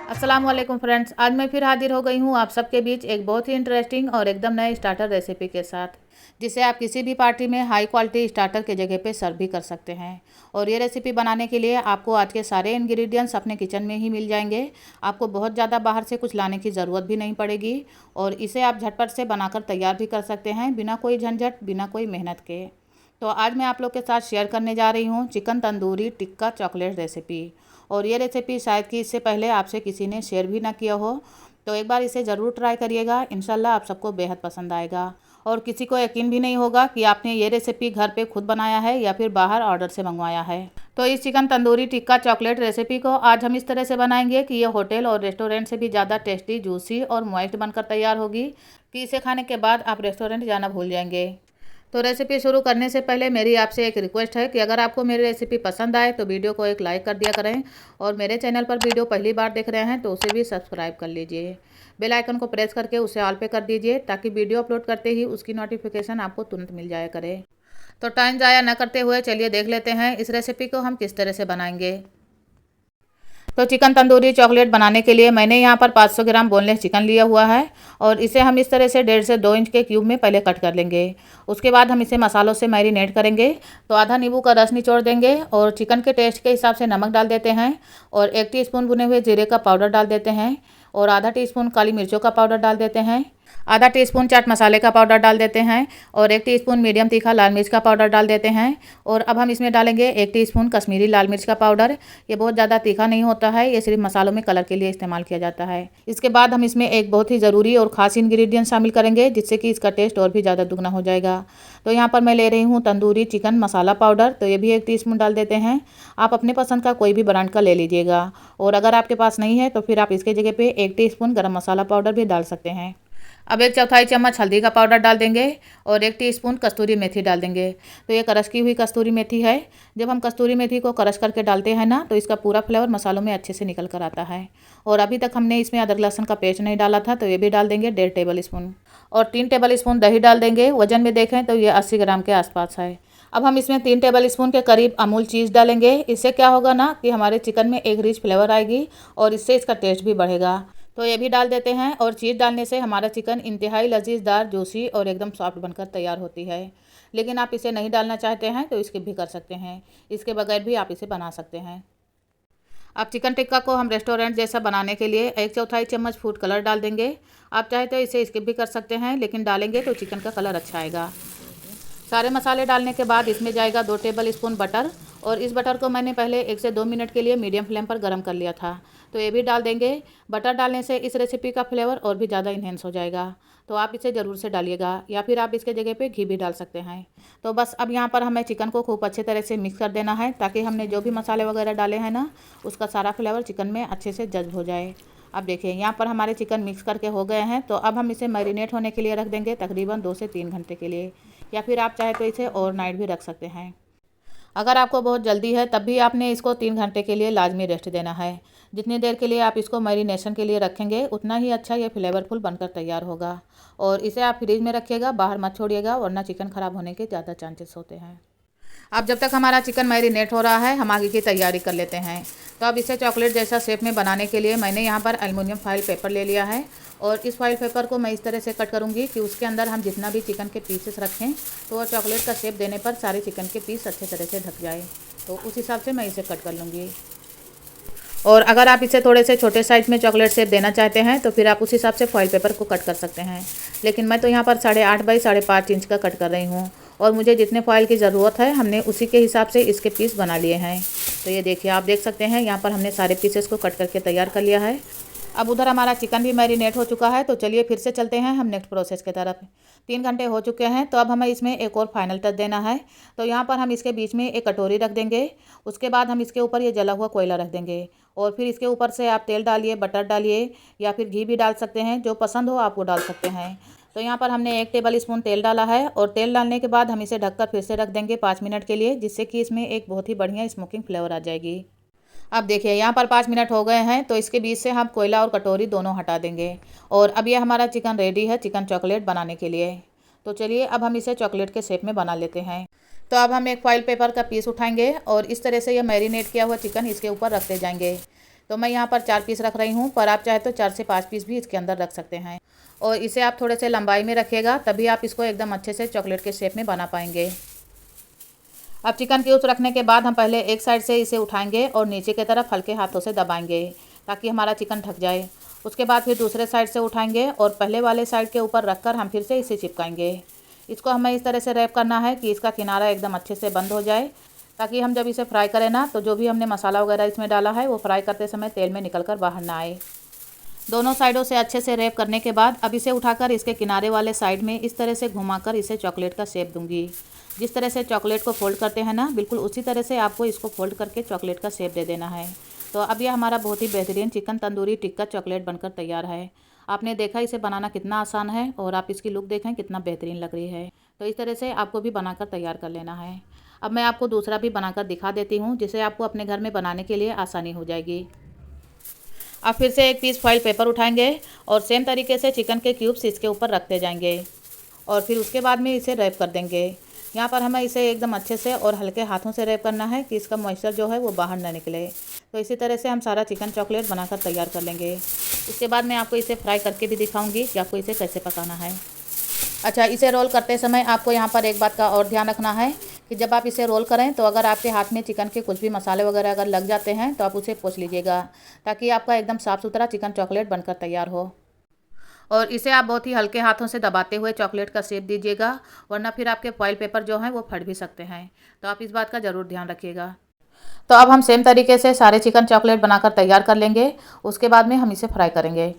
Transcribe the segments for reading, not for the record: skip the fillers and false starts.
अस्सलाम वालेकुम फ्रेंड्स, आज मैं फिर हाजिर हो गई हूँ आप सबके बीच एक बहुत ही इंटरेस्टिंग और एकदम नए स्टार्टर रेसिपी के साथ, जिसे आप किसी भी पार्टी में हाई क्वालिटी स्टार्टर के जगह पे सर्व भी कर सकते हैं। और ये रेसिपी बनाने के लिए आपको आज के सारे इंग्रेडिएंट्स अपने किचन में ही मिल जाएंगे। आपको बहुत ज़्यादा बाहर से कुछ लाने की ज़रूरत भी नहीं पड़ेगी और इसे आप झटपट से बनाकर तैयार भी कर सकते हैं, बिना कोई झंझट, बिना कोई मेहनत के। तो आज मैं आप लोग के साथ शेयर करने जा रही हूँ chicken tandoori tikka chocolate recipe. और ये रेसिपी शायद कि इससे पहले आपसे किसी ने शेयर भी ना किया हो, तो एक बार इसे ज़रूर ट्राई करिएगा। इंशाल्लाह आप सबको बेहद पसंद आएगा और किसी को यकीन भी नहीं होगा कि आपने ये रेसिपी घर पे खुद बनाया है या फिर बाहर ऑर्डर से मंगवाया है। तो इस chicken tandoori tikka chocolate recipe को आज हम इस तरह से बनाएंगे कि ये होटल और रेस्टोरेंट से भी ज़्यादा टेस्टी, जूसी और मॉइस्ट बनकर तैयार होगी कि इसे खाने के बाद आप रेस्टोरेंट जाना भूल जाएंगे। तो रेसिपी शुरू करने से पहले मेरी आपसे एक रिक्वेस्ट है कि अगर आपको मेरी रेसिपी पसंद आए तो वीडियो को एक लाइक कर दिया करें और मेरे चैनल पर वीडियो पहली बार देख रहे हैं तो उसे भी सब्सक्राइब कर लीजिए। बेल आइकन को प्रेस करके उसे ऑल पे कर दीजिए ताकि वीडियो अपलोड करते ही उसकी नोटिफिकेशन आपको तुरंत मिल जाया करे। तो टाइम ज़ाया न करते हुए चलिए देख लेते हैं इस रेसिपी को हम किस तरह से बनाएंगे। तो चिकन तंदूरी चॉकलेट बनाने के लिए मैंने यहाँ पर 500 ग्राम बोनलेस चिकन लिया हुआ है और इसे हम इस तरह से 1.5 से 2 इंच के क्यूब में पहले कट कर लेंगे। उसके बाद हम इसे मसालों से मैरिनेट करेंगे। तो आधा नींबू का रस निचोड़ देंगे और चिकन के टेस्ट के हिसाब से नमक डाल देते हैं और 1 टीस्पून भुने हुए जीरे का पाउडर डाल देते हैं और आधा टीस्पून काली मिर्चों का पाउडर डाल देते हैं, आधा टीस्पून चाट मसाले का पाउडर डाल देते हैं और 1 टीस्पून मीडियम तीखा लाल मिर्च का पाउडर डाल देते हैं। और अब हम इसमें डालेंगे 1 टीस्पून कश्मीरी लाल मिर्च का पाउडर। ये बहुत ज़्यादा तीखा नहीं होता है, ये सिर्फ मसालों में कलर के लिए इस्तेमाल किया जाता है। इसके बाद हम इसमें एक बहुत ही ज़रूरी और ख़ास इंग्रेडिएंट शामिल करेंगे जिससे कि इसका टेस्ट और भी ज़्यादा दुगना हो जाएगा। तो यहाँ पर मैं ले रही हूँ तंदूरी चिकन मसाला पाउडर, तो ये भी 1 टीस्पून डाल देते हैं। आप अपने पसंद का कोई भी ब्रांड का ले लीजिएगा और अगर आपके पास नहीं है तो फिर आप इसके जगह पे 1 टीस्पून गरम मसाला पाउडर भी डाल सकते हैं। अब 1/4 चम्मच हल्दी का पाउडर डाल देंगे और 1 टीस्पून कस्तूरी मेथी डाल देंगे। तो ये क्रश की हुई कस्तूरी मेथी है। जब हम कस्तूरी मेथी को क्रश करके डालते हैं ना तो इसका पूरा फ्लेवर मसालों में अच्छे से निकल कर आता है। और अभी तक हमने इसमें अदरक लहसुन का पेस्ट नहीं डाला था, तो ये भी डाल देंगे 1.5 टेबल स्पून और 3 टेबल स्पून दही डाल देंगे। वजन में देखें तो ये 80 ग्राम के आसपास है। अब हम इसमें 3 टेबल स्पून के करीब अमूल चीज़ डालेंगे। इससे क्या होगा ना कि हमारे चिकन में एक रिच फ्लेवर आएगी और इससे इसका टेस्ट भी बढ़ेगा। तो ये भी डाल देते हैं और चीज़ डालने से हमारा चिकन इंतहाई लजीजदार, जूसी और एकदम सॉफ्ट बनकर तैयार होती है। लेकिन आप इसे नहीं डालना चाहते हैं तो स्किप भी कर सकते हैं, इसके बगैर भी आप इसे बना सकते हैं। अब चिकन टिक्का को हम रेस्टोरेंट जैसा बनाने के लिए 1/4 चम्मच फूड कलर डाल देंगे। आप चाहे तो इसे स्किप भी कर सकते हैं, लेकिन डालेंगे तो चिकन का कलर अच्छा आएगा। सारे मसाले डालने के बाद इसमें जाएगा 2 टेबल स्पून बटर और इस बटर को मैंने पहले 1 से 2 मिनट के लिए मीडियम फ्लेम पर गर्म कर लिया था, तो ये भी डाल देंगे। बटर डालने से इस रेसिपी का फ्लेवर और भी ज़्यादा इन्हेंस हो जाएगा, तो आप इसे ज़रूर से डालिएगा या फिर आप इसके जगह पे घी भी डाल सकते हैं। तो बस अब यहाँ पर हमें चिकन को खूब अच्छे तरह से मिक्स कर देना है ताकि हमने जो भी मसाले वगैरह डाले हैं ना उसका सारा फ्लेवर चिकन में अच्छे से जज्ब हो जाए। अब देखिए यहाँ पर हमारे चिकन मिक्स करके हो गए हैं, तो अब हम इसे मैरिनेट होने के लिए रख देंगे तकरीबन 2 से 3 घंटे के लिए, या फिर आप चाहे तो इसे ओवरनाइट भी रख सकते हैं। अगर आपको बहुत जल्दी है तब भी आपने इसको 3 घंटे के लिए लाजमी रेस्ट देना है। जितनी देर के लिए आप इसको मैरिनेशन के लिए रखेंगे उतना ही अच्छा ये फ्लेवरफुल बनकर तैयार होगा। और इसे आप फ्रिज में रखिएगा, बाहर मत छोड़िएगा वरना चिकन ख़राब होने के ज़्यादा चांसेस होते हैं। अब जब तक हमारा चिकन मैरिनेट हो रहा है हम आगे की तैयारी कर लेते हैं। तो अब इसे चॉकलेट जैसा शेप में बनाने के लिए मैंने यहाँ पर एल्युमिनियम फॉइल पेपर ले लिया है और इस फॉइल पेपर को मैं इस तरह से कट करूँगी कि उसके अंदर हम जितना भी चिकन के पीसेस रखें तो वह चॉकलेट का शेप देने पर सारे चिकन के पीस अच्छे तरह से ढक जाए। तो उस हिसाब से मैं इसे कट कर लूँगी। और अगर आप इसे थोड़े से छोटे साइज़ में चॉकलेट शेप देना चाहते हैं तो फिर आप उस हिसाब से फॉइल पेपर को कट कर सकते हैं, लेकिन मैं तो यहाँ पर 8.5 बाई 5.5 इंच का कट कर रही हूँ और मुझे जितने फॉइल की ज़रूरत है हमने उसी के हिसाब से इसके पीस बना लिए हैं। तो ये देखिए, आप देख सकते हैं यहाँ पर हमने सारे पीसेस को कट करके तैयार कर लिया है। अब उधर हमारा चिकन भी मैरिनेट हो चुका है, तो चलिए फिर से चलते हैं हम नेक्स्ट प्रोसेस की तरफ। 3 घंटे हो चुके हैं, तो अब हमें इसमें एक और फाइनल टच देना है। तो यहाँ पर हम इसके बीच में एक कटोरी रख देंगे। उसके बाद हम इसके ऊपर ये जला हुआ कोयला रख देंगे और फिर इसके ऊपर से आप तेल डालिए, बटर डालिए या फिर घी भी डाल सकते हैं, जो पसंद हो आप वो डाल सकते हैं। तो यहाँ पर हमने 1 टेबल स्पून तेल डाला है और तेल डालने के बाद हम इसे ढककर फिर से रख देंगे 5 मिनट के लिए, जिससे कि इसमें एक बहुत ही बढ़िया स्मोकिंग फ्लेवर आ जाएगी। अब देखिए यहाँ पर 5 मिनट हो गए हैं, तो इसके बीच से हम कोयला और कटोरी दोनों हटा देंगे और अब ये हमारा चिकन रेडी है चिकन चॉकलेट बनाने के लिए। तो चलिए अब हम इसे चॉकलेट के शेप में बना लेते हैं। तो अब हम एक फॉइल पेपर का पीस उठाएंगे और इस तरह से ये मैरिनेट किया हुआ चिकन इसके ऊपर रखते जाएंगे। तो मैं यहाँ पर 4 पीस रख रही हूँ, पर आप चाहे तो 4 से 5 पीस भी इसके अंदर रख सकते हैं। और इसे आप थोड़े से लंबाई में रखिएगा, तभी आप इसको एकदम अच्छे से चॉकलेट के शेप में बना पाएंगे। अब चिकन क्यूब्स रखने के बाद हम पहले एक साइड से इसे उठाएंगे और नीचे की तरफ हल्के हाथों से दबाएंगे ताकि हमारा चिकन ढक जाए। उसके बाद फिर दूसरे साइड से उठाएंगे और पहले वाले साइड के ऊपर रखकर हम फिर से इसे चिपकाएंगे। इसको हमें इस तरह से रैप करना है कि इसका किनारा एकदम अच्छे से बंद हो जाए, ताकि हम जब इसे फ्राई करें ना, तो जो भी हमने मसाला वगैरह इसमें डाला है वो फ्राई करते समय तेल में निकल कर बाहर ना आए। दोनों साइडों से अच्छे से रैप करने के बाद अब इसे उठाकर इसके किनारे वाले साइड में इस तरह से घुमाकर इसे चॉकलेट का शेप दूंगी। जिस तरह से चॉकलेट को फोल्ड करते हैं ना, बिल्कुल उसी तरह से आपको इसको फोल्ड करके चॉकलेट का शेप दे देना है। तो अब यह हमारा बहुत ही बेहतरीन चिकन तंदूरी टिक्का चॉकलेट बनकर तैयार है। आपने देखा इसे बनाना कितना आसान है और आप इसकी लुक देखें कितना बेहतरीन लग रही है। तो इस तरह से आपको भी बनाकर तैयार कर लेना है। अब मैं आपको दूसरा भी बनाकर दिखा देती हूँ, जिसे आपको अपने घर में बनाने के लिए आसानी हो जाएगी। अब फिर से एक पीस फॉइल पेपर उठाएंगे और सेम तरीके से चिकन के क्यूब्स इसके ऊपर रखते जाएंगे और फिर उसके बाद में इसे रैप कर देंगे। यहाँ पर हमें इसे एकदम अच्छे से और हल्के हाथों से रैप करना है कि इसका मॉइस्चर जो है वो बाहर ना निकले। तो इसी तरह से हम सारा चिकन चॉकलेट बनाकर तैयार कर लेंगे। इसके बाद मैं आपको इसे फ्राई करके भी दिखाऊंगी कि आपको इसे कैसे पकाना है। अच्छा, इसे रोल करते समय आपको यहाँ पर एक बात का और ध्यान रखना है कि जब आप इसे रोल करें तो अगर आपके हाथ में चिकन के कुछ भी मसाले वगैरह अगर लग जाते हैं तो आप उसे पोंछ लीजिएगा, ताकि आपका एकदम साफ़ सुथरा चिकन चॉकलेट बनकर तैयार हो। और इसे आप बहुत ही हल्के हाथों से दबाते हुए चॉकलेट का शेप दीजिएगा, वरना फिर आपके फॉइल पेपर जो हैं वो फट भी सकते हैं। तो आप इस बात का ज़रूर ध्यान रखिएगा। तो अब हम सेम तरीके से सारे चिकन चॉकलेट बनाकर तैयार कर लेंगे। उसके बाद में हम इसे फ्राई करेंगे।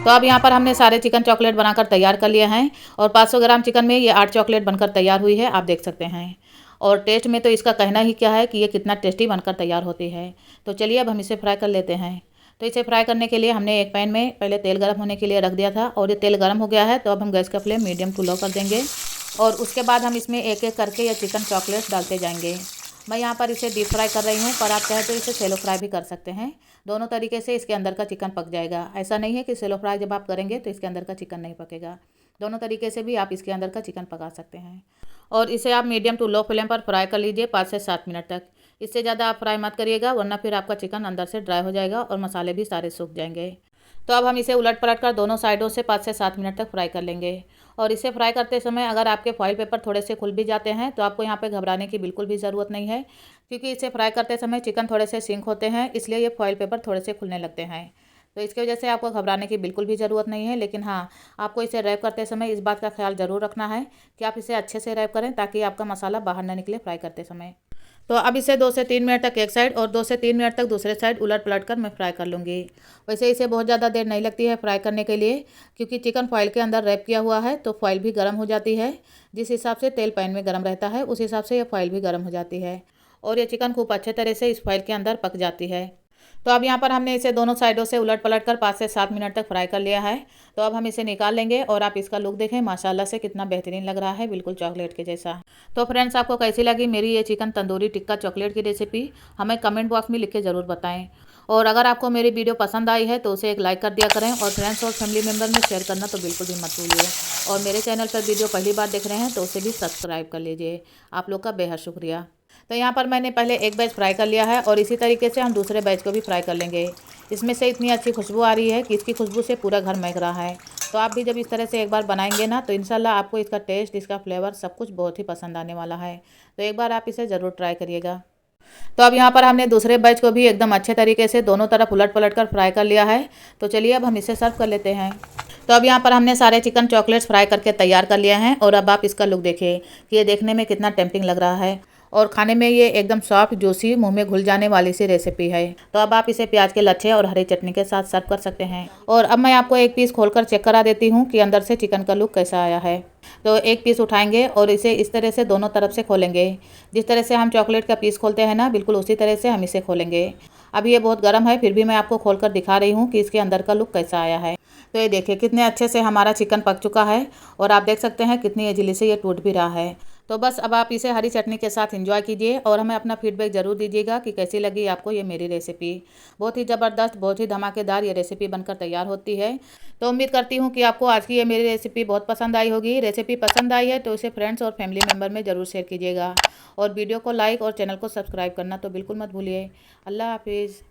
तो अब यहाँ पर हमने सारे चिकन चॉकलेट बनाकर तैयार कर लिए हैं और 500 ग्राम चिकन में ये 8 चॉकलेट बनकर तैयार हुई है, आप देख सकते हैं। और टेस्ट में तो इसका कहना ही क्या है कि ये कितना टेस्टी बनकर तैयार होती है। तो चलिए अब हम इसे फ्राई कर लेते हैं। तो इसे फ्राई करने के लिए हमने एक पैन में पहले तेल गर्म होने के लिए रख दिया था और ये तेल गर्म हो गया है। तो अब हम गैस का फ्लेम मीडियम टू लो कर देंगे और उसके बाद हम इसमें एक एक करके ये चिकन चॉकलेट डालते जाएंगे। मैं यहाँ पर इसे डीप फ्राई कर रही हूँ, पर आप चाहे तो इसे सेलो फ्राई भी कर सकते हैं। दोनों तरीके से इसके अंदर का चिकन पक जाएगा। ऐसा नहीं है कि सेलो फ्राई जब आप करेंगे तो इसके अंदर का चिकन नहीं पकेगा। दोनों तरीके से भी आप इसके अंदर का चिकन पका सकते हैं। और इसे आप मीडियम टू लो फ्लेम पर फ्राई कर लीजिए 5 से 7 मिनट तक। इससे ज़्यादा आप फ्राई मत करिएगा, वरना फिर आपका चिकन अंदर से ड्राई हो जाएगा और मसाले भी सारे सूख जाएंगे। तो अब हम इसे उलट पलट कर दोनों साइडों से 5 से 7 मिनट तक फ्राई कर लेंगे। और इसे फ्राई करते समय अगर आपके फॉइल पेपर थोड़े से खुल भी जाते हैं तो आपको यहाँ पे घबराने की बिल्कुल भी ज़रूरत नहीं है, क्योंकि इसे फ्राई करते समय चिकन थोड़े से सिंक होते हैं, इसलिए ये फॉइल पेपर थोड़े से खुलने लगते हैं। तो इसकी वजह से आपको घबराने की बिल्कुल भी ज़रूरत नहीं है। लेकिन हाँ, आपको इसे रैप करते समय इस बात का ख्याल ज़रूर रखना है कि आप इसे अच्छे से रैप करें, ताकि आपका मसाला बाहर ना निकले फ्राई करते समय। तो अब इसे 2 से 3 मिनट तक एक साइड और 2 से 3 मिनट तक दूसरे साइड उलट पलट कर मैं फ्राई कर लूँगी। वैसे इसे बहुत ज़्यादा देर नहीं लगती है फ्राई करने के लिए, क्योंकि चिकन फॉइल के अंदर रैप किया हुआ है तो फॉइल भी गर्म हो जाती है। जिस हिसाब से तेल पैन में गर्म रहता है उस हिसाब से ये फॉइल भी गर्म हो जाती है और ये चिकन खूब अच्छे तरह से इस फॉइल के अंदर पक जाती है। तो अब यहाँ पर हमने इसे दोनों साइडों से उलट पलट कर 5 से 7 मिनट तक फ्राई कर लिया है। तो अब हम इसे निकाल लेंगे और आप इसका लुक देखें, माशाल्लाह से कितना बेहतरीन लग रहा है, बिल्कुल चॉकलेट के जैसा। तो फ्रेंड्स, आपको कैसी लगी मेरी ये चिकन तंदूरी टिक्का चॉकलेट की रेसिपी, हमें कमेंट बॉक्स में लिख के ज़रूर बताएं। और अगर आपको मेरी वीडियो पसंद आई है तो उसे एक लाइक कर दिया करें और फ्रेंड्स और फैमिली मेम्बर में शेयर करना तो बिल्कुल भी मत भूलिए। और मेरे चैनल पर वीडियो पहली बार देख रहे हैं तो उसे भी सब्सक्राइब कर लीजिए। आप लोग का बेहद शुक्रिया। तो यहाँ पर मैंने पहले एक बैच फ्राई कर लिया है और इसी तरीके से हम दूसरे बैच को भी फ्राई कर लेंगे। इसमें से इतनी अच्छी खुशबू आ रही है कि इसकी खुशबू से पूरा घर महक रहा है। तो आप भी जब इस तरह से एक बार बनाएंगे ना, तो इंशाल्लाह आपको इसका टेस्ट, इसका फ्लेवर सब कुछ बहुत ही पसंद आने वाला है। तो एक बार आप इसे ज़रूर ट्राई करिएगा। तो अब यहाँ पर हमने दूसरे बैच को भी एकदम अच्छे तरीके से दोनों तरफ उलट पलट कर फ्राई कर लिया है। तो चलिए अब हम इसे सर्व कर लेते हैं। तो अब यहाँ पर हमने सारे चिकन चॉकलेट्स फ्राई करके तैयार कर लिया है और अब आप इसका लुक देखिए कि ये देखने में कितना टेम्पटिंग लग रहा है और खाने में ये एकदम सॉफ्ट, जूसी, मुंह में घुल जाने वाली सी रेसिपी है। तो अब आप इसे प्याज के लच्छे और हरी चटनी के साथ सर्व कर सकते हैं। और अब मैं आपको एक पीस खोलकर चेक करा देती हूँ कि अंदर से चिकन का लुक कैसा आया है। तो एक पीस उठाएंगे और इसे इस तरह से दोनों तरफ से खोलेंगे। जिस तरह से हम चॉकलेट का पीस खोलते हैं ना, बिल्कुल उसी तरह से हम इसे खोलेंगे। अब ये बहुत गर्म है, फिर भी मैं आपको खोलकर दिखा रही हूँ कि इसके अंदर का लुक कैसा आया है। तो ये देखिए कितने अच्छे से हमारा चिकन पक चुका है और आप देख सकते हैं कितनी इजीली से ये टूट भी रहा है। तो बस अब आप इसे हरी चटनी के साथ एंजॉय कीजिए और हमें अपना फीडबैक ज़रूर दीजिएगा कि कैसी लगी आपको ये मेरी रेसिपी। बहुत ही ज़बरदस्त, बहुत ही धमाकेदार ये रेसिपी बनकर तैयार होती है। तो उम्मीद करती हूँ कि आपको आज की ये मेरी रेसिपी बहुत पसंद आई होगी। रेसिपी पसंद आई है तो इसे फ्रेंड्स और फैमिली मेम्बर में ज़रूर शेयर कीजिएगा और वीडियो को लाइक और चैनल को सब्सक्राइब करना तो बिल्कुल मत भूलिए। अल्लाह हाफिज़।